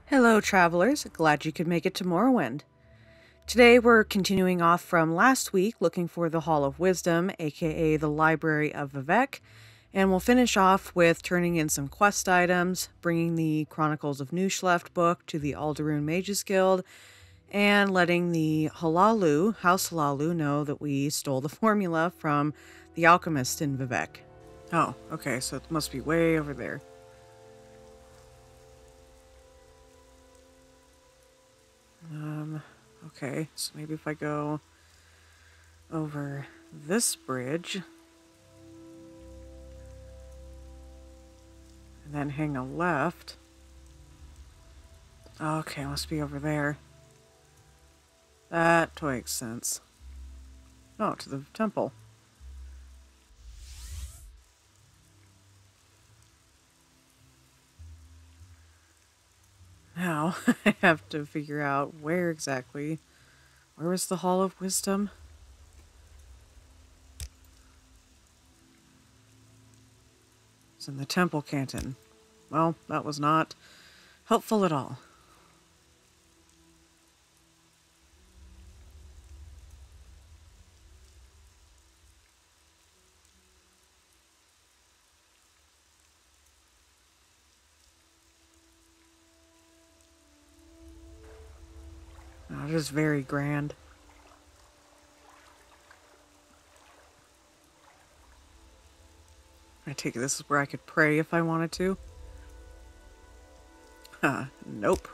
Hello, travelers. Glad you could make it to Morrowind. Today we're continuing off from last week looking for the Hall of Wisdom, aka the Library of Vivec, and we'll finish off with turning in some quest items, bringing the Chronicles of Nushleft book to the Alderun Mages Guild, and letting the House Halalu, know that we stole the formula from the alchemist in Vivec. Oh, okay, so it must be way over there. Okay, so maybe if I go over this bridge and then hang a left. Okay, must be over there. That makes sense. Oh, to the temple. Now, I have to figure out where exactly. Where was the Hall of Wisdom? It's in the temple canton. Well, that was not helpful at all. Oh, it is very grand. I take it this is where I could pray if I wanted to. Nope.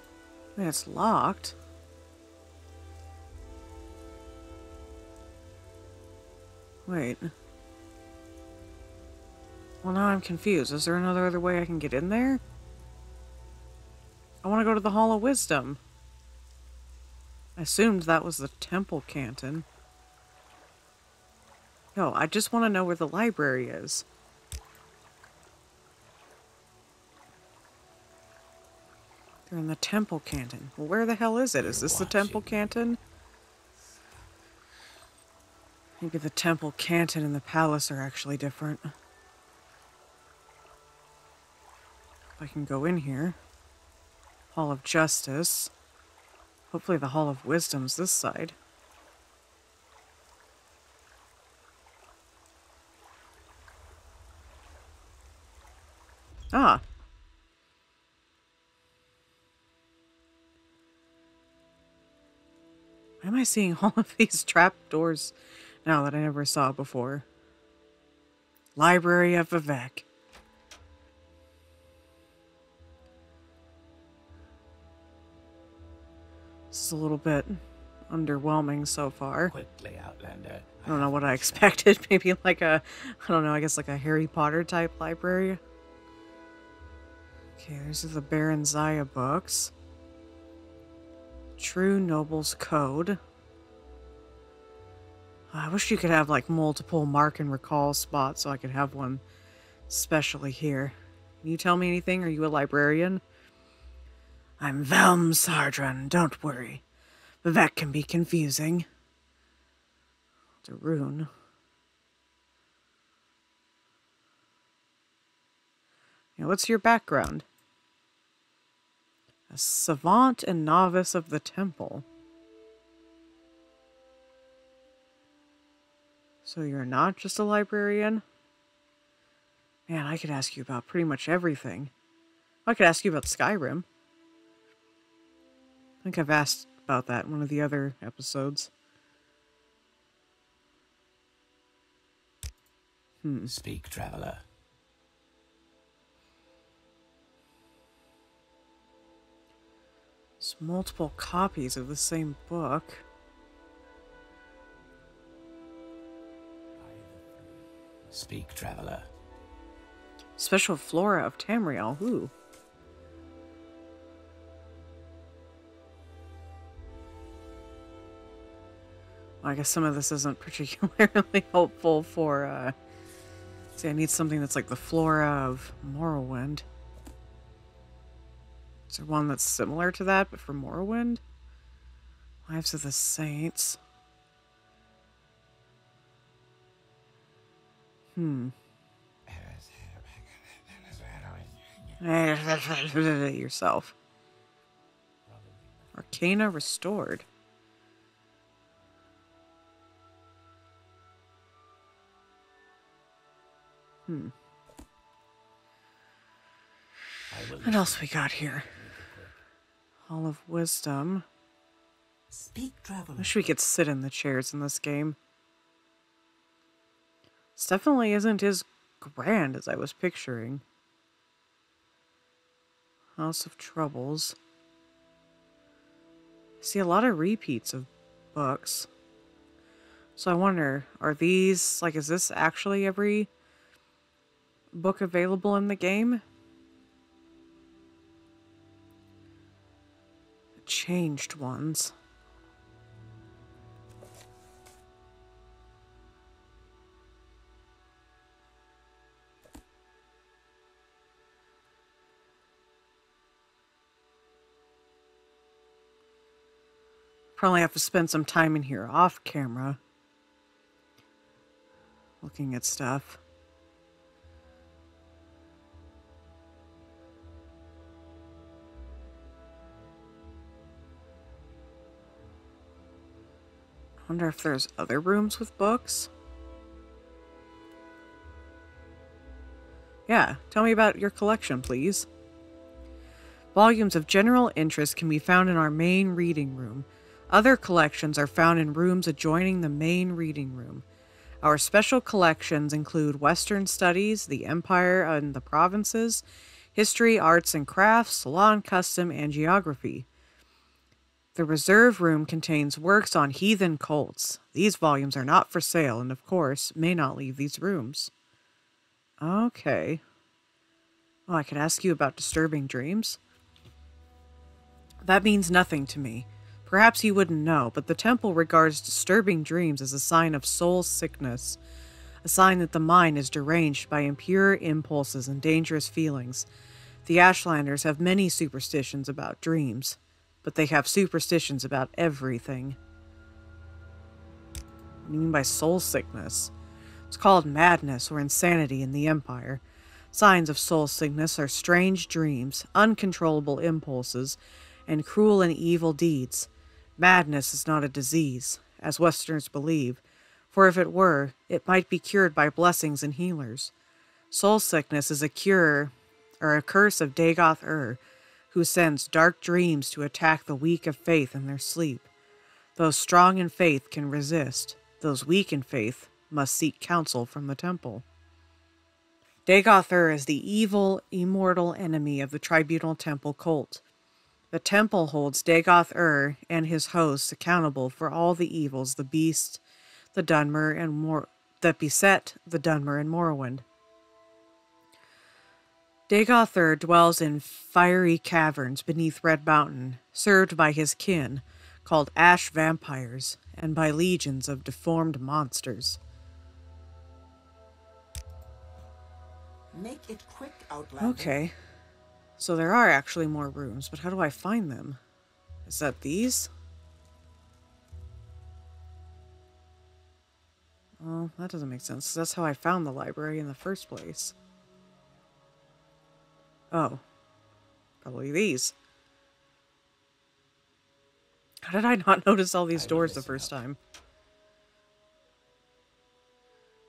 It's locked. Wait. Well, now I'm confused. Is there another other way I can get in there? I want to go to the Hall of Wisdom. I assumed that was the temple canton. No, I just want to know where the library is. They're in the temple canton. Well, where the hell is it? Is this the temple canton? Maybe the temple canton and the palace are actually different. If I can go in here. Hall of Justice. Hopefully the Hall of Wisdom's this side. Ah. Why am I seeing all of these trapdoors now that I never saw before? Library of Vivec. This is a little bit underwhelming so far. Quickly, Outlander. I don't know what I expected. Maybe like a, I don't know, I guess like a Harry Potter type library. Okay, these are the Baron Zaya books. True Noble's Code. I wish you could have like multiple mark and recall spots so I could have one specially here. Can you tell me anything? Are you a librarian? I'm Velm Sardran, don't worry. Vivec can be confusing. It's a rune. Yeah, what's your background? A savant and novice of the temple. So you're not just a librarian? Man, I could ask you about pretty much everything. I could ask you about Skyrim. I think I've asked about that in one of the other episodes. Speak, traveler. There's multiple copies of the same book. Speak, traveler. Special Flora of Tamriel. Ooh. Well, I guess some of this isn't particularly helpful for, see, I need something that's like the Flora of Morrowind. Is there one that's similar to that, but for Morrowind? Lives of the Saints. Yourself. Arcana restored. What else we got here? Hall of Wisdom. Speak, traveler. Wish we could sit in the chairs in this game. This definitely isn't as grand as I was picturing. House of Troubles. I see a lot of repeats of books. So I wonder, are these, like, is this actually every book available in the game? Changed ones. Probably have to spend some time in here off camera. Looking at stuff. I wonder if there's other rooms with books. Yeah, tell me about your collection, please. Volumes of general interest can be found in our main reading room. Other collections are found in rooms adjoining the main reading room. Our special collections include Western Studies, the Empire and the Provinces, History, Arts and Crafts, Salon Custom, and Geography. The Reserve Room contains works on heathen cults. These volumes are not for sale and, of course, may not leave these rooms. Okay. Oh, I could ask you about disturbing dreams? That means nothing to me. Perhaps you wouldn't know, but the temple regards disturbing dreams as a sign of soul sickness, a sign that the mind is deranged by impure impulses and dangerous feelings. The Ashlanders have many superstitions about dreams, but they have superstitions about everything. What do you mean by soul sickness? It's called madness or insanity in the Empire. Signs of soul sickness are strange dreams, uncontrollable impulses, and cruel and evil deeds. Madness is not a disease, as Westerners believe, for if it were, it might be cured by blessings and healers. Soul sickness is a cure, or a curse of Dagoth-Ur, who sends dark dreams to attack the weak of faith in their sleep. Those strong in faith can resist. Those weak in faith must seek counsel from the temple. Dagoth-Ur is the evil, immortal enemy of the Tribunal Temple cult. The temple holds Dagoth-Ur and his hosts accountable for all the evils that beset the Dunmer and Morrowind. Dagoth-Ur dwells in fiery caverns beneath Red Mountain, served by his kin, called ash vampires, and by legions of deformed monsters. Make it quick, Outlander. Okay. So there are actually more rooms, but how do I find them? Is that these? Oh, that doesn't make sense, 'cause that's how I found the library in the first place. Oh. Probably these. How did I not notice all these doors the first time?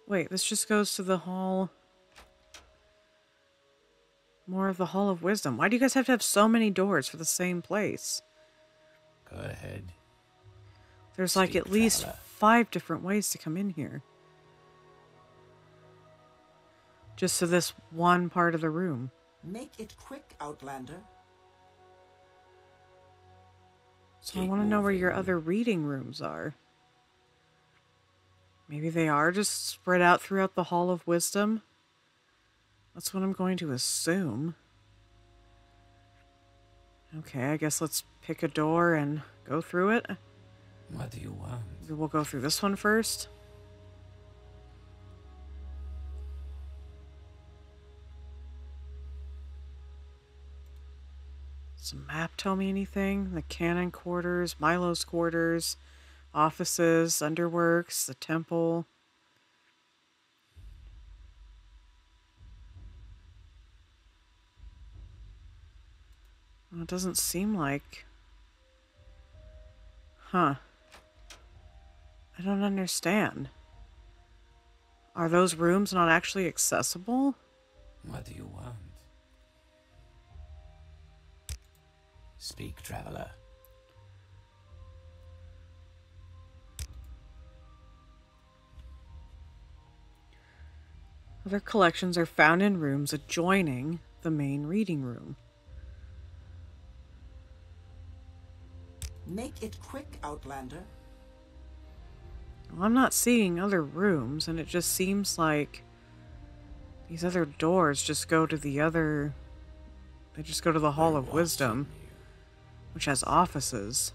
Wait, this just goes to the hall... More of the Hall of Wisdom. Why do you guys have to have so many doors for the same place? Go ahead. There's like at least 5 different ways to come in here. Just to this one part of the room. Make it quick, Outlander. So I want to know where your other reading rooms are. Maybe they are just spread out throughout the Hall of Wisdom? That's what I'm going to assume. Okay, I guess let's pick a door and go through it. What do you want? Maybe we'll go through this one first. Does the map tell me anything? The cannon quarters, Milo's quarters, offices, underworks, the temple. Well, it doesn't seem like Huh. I don't understand. Are those rooms not actually accessible? What do you want? Speak, traveler. Other collections are found in rooms adjoining the main reading room. Make it quick, Outlander. Well, I'm not seeing other rooms, and it just seems like these other doors just go to the other... They just go to the Hall of Wisdom, which has offices.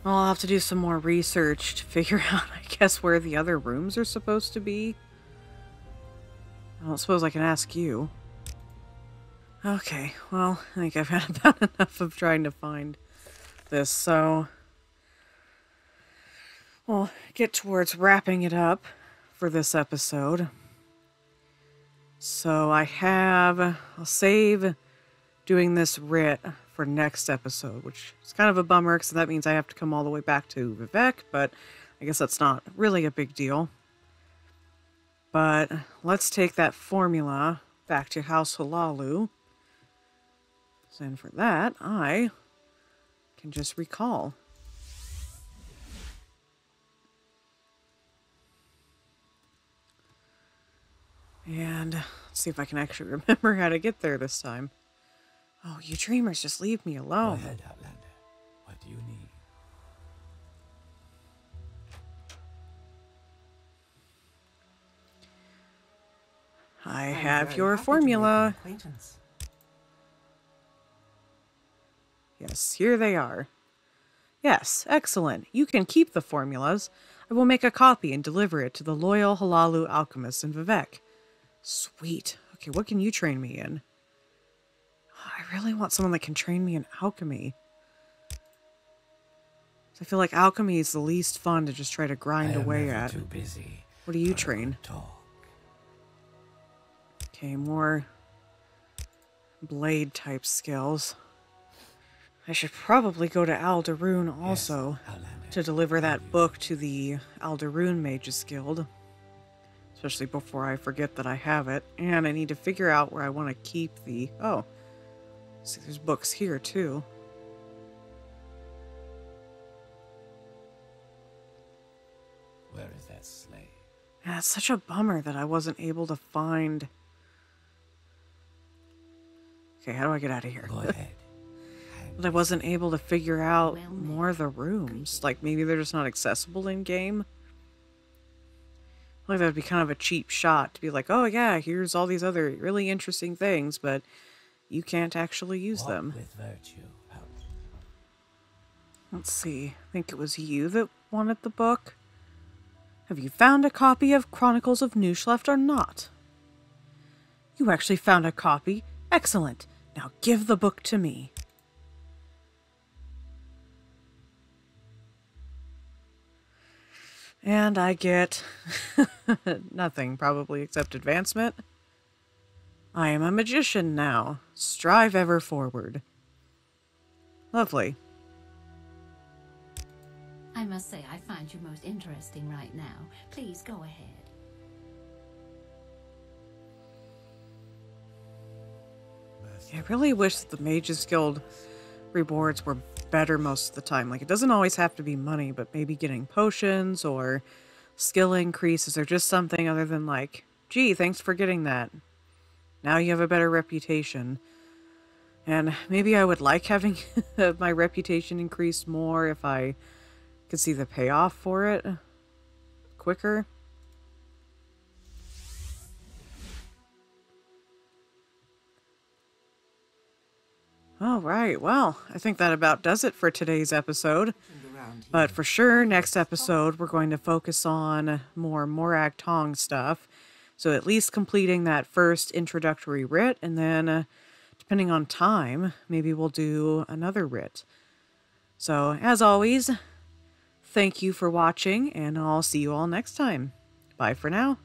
Well, I'll have to do some more research to figure out, I guess, where the other rooms are supposed to be. I don't suppose I can ask you. Okay, well, I think I've had about enough of trying to find this, so we'll get towards wrapping it up for this episode. So I'll save doing this writ for next episode, which is kind of a bummer because that means I have to come all the way back to Vivec, but I guess that's not really a big deal. But let's take that formula back to House Halalu. And for that, I can just recall. And let's see if I can actually remember how to get there this time. Oh, you dreamers, just leave me Go alone. ahead, Outlander. What do you need? I I'm have very your happy to make your formula. acquaintance. Yes, here they are. Yes, excellent. You can keep the formulas. I will make a copy and deliver it to the loyal Halalu alchemists in Vivec. Sweet. Okay, what can you train me in? I really want someone that can train me in alchemy. I feel like alchemy is the least fun to just try to grind I am away never at. too busy What do you for a train? good talk. Okay, more blade type skills. I should probably go to Aldaroon also Yes, Outlander. to deliver that book to the Aldaroon Mages Guild. Especially before I forget that I have it. And I need to figure out where I want to keep the... Oh, see, there's books here too. Where is that slave? Yeah, it's such a bummer that I wasn't able to find... Okay, how do I get out of here? Go ahead. But I wasn't able to figure out more of the rooms. Like, maybe they're just not accessible in-game. Like, that would be kind of a cheap shot to be like, oh yeah, here's all these other really interesting things, but you can't actually use Walk them. with virtue. Let's see. I think it was you that wanted the book. Have you found a copy of Chronicles of Newshleft or not? You actually found a copy? Excellent. Now give the book to me. And I get nothing, probably, except advancement. I am a magician now. Strive ever forward. Lovely. I must say, I find you most interesting right now. Please go ahead. I really wish that the Mages Guild rewards were better most of the time. Like, it doesn't always have to be money, but maybe getting potions or skill increases or just something other than like, gee, thanks for getting that. Now you have a better reputation. And maybe I would like having my reputation increased more if I could see the payoff for it quicker. All right, well, I think that about does it for today's episode. But for sure, next episode, we're going to focus on more Morag Tong stuff. So at least completing that first introductory writ, and then, depending on time, maybe we'll do another writ. So, as always, thank you for watching, and I'll see you all next time. Bye for now.